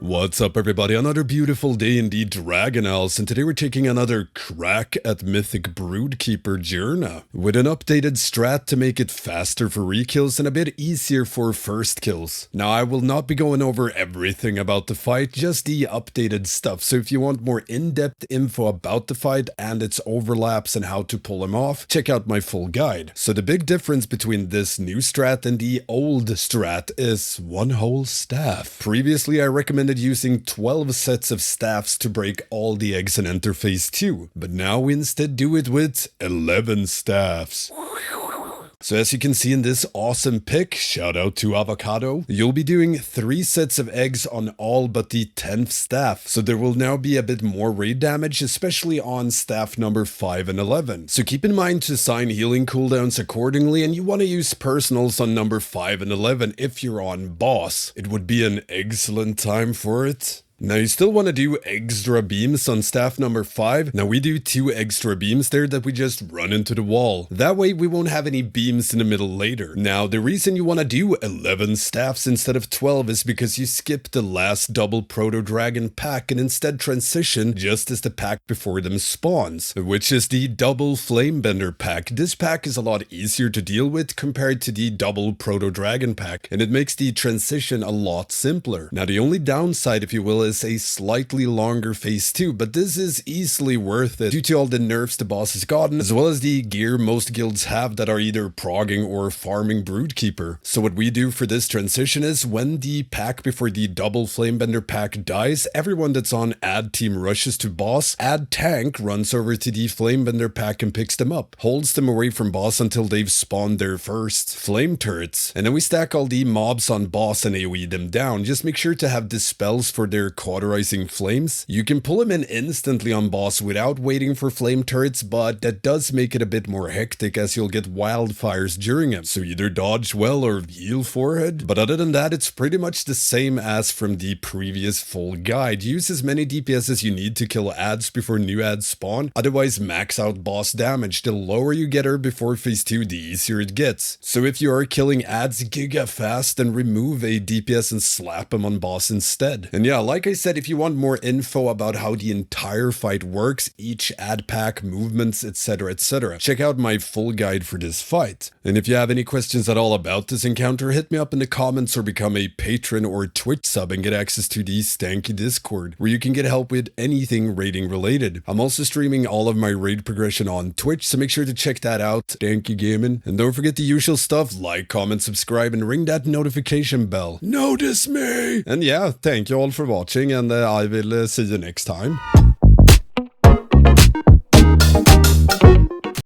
What's up everybody, another beautiful day in the Dragon Isles, and today we're taking another crack at Mythic Broodkeeper Journey, with an updated strat to make it faster for rekills and a bit easier for first kills. Now I will not be going over everything about the fight, just the updated stuff, so if you want more in-depth info about the fight and its overlaps and how to pull them off, check out my full guide. So the big difference between this new strat and the old strat is one whole staff. Previously I recommended using 12 sets of staffs to break all the eggs in Enter Phase 2, but now we instead do it with 11 staffs. So as you can see in this awesome pick, shout out to Avocado, you'll be doing 3 sets of eggs on all but the 10th staff, so there will now be a bit more raid damage, especially on staff number 5 and 11. So keep in mind to assign healing cooldowns accordingly, and you want to use personals on number 5 and 11 if you're on boss. It would be an excellent time for it. Now you still want to do extra beams on staff number 5. Now we do 2 extra beams there that we just run into the wall. That way we won't have any beams in the middle later. Now the reason you want to do 11 staffs instead of 12 is because you skip the last double proto-dragon pack and instead transition just as the pack before them spawns, which is the double flamebender pack. This pack is a lot easier to deal with compared to the double proto-dragon pack, and it makes the transition a lot simpler. Now the only downside, if you will, is a slightly longer phase 2, but this is easily worth it due to all the nerfs the boss has gotten, as well as the gear most guilds have that are either progging or farming Broodkeeper. So what we do for this transition is when the pack before the double flamebender pack dies, everyone that's on ad team rushes to boss, ad tank runs over to the flamebender pack and picks them up, holds them away from boss until they've spawned their first flame turrets, and then we stack all the mobs on boss and AoE them down. Just make sure to have dispels for their cauterizing flames. You can pull them in instantly on boss without waiting for flame turrets, but that does make it a bit more hectic as you'll get wildfires during them, so either dodge well or heal forehead. But other than that, it's pretty much the same as from the previous full guide. Use as many DPS as you need to kill ads before new ads spawn, otherwise max out boss damage. The lower you get her before phase 2, the easier it gets. So if you are killing ads giga fast, then remove a DPS and slap them on boss instead. And yeah, like I said, if you want more info about how the entire fight works, each ad pack, movements, etc, check out my full guide for this fight. And if you have any questions at all about this encounter, hit me up in the comments or become a patron or Twitch sub and get access to the Stankie Discord, where you can get help with anything raiding related. I'm also streaming all of my raid progression on Twitch, so make sure to check that out, Stankie Gaming. And don't forget the usual stuff, like, comment, subscribe, and ring that notification bell. Notice me! And yeah, thank you all for watching, and I will see you next time.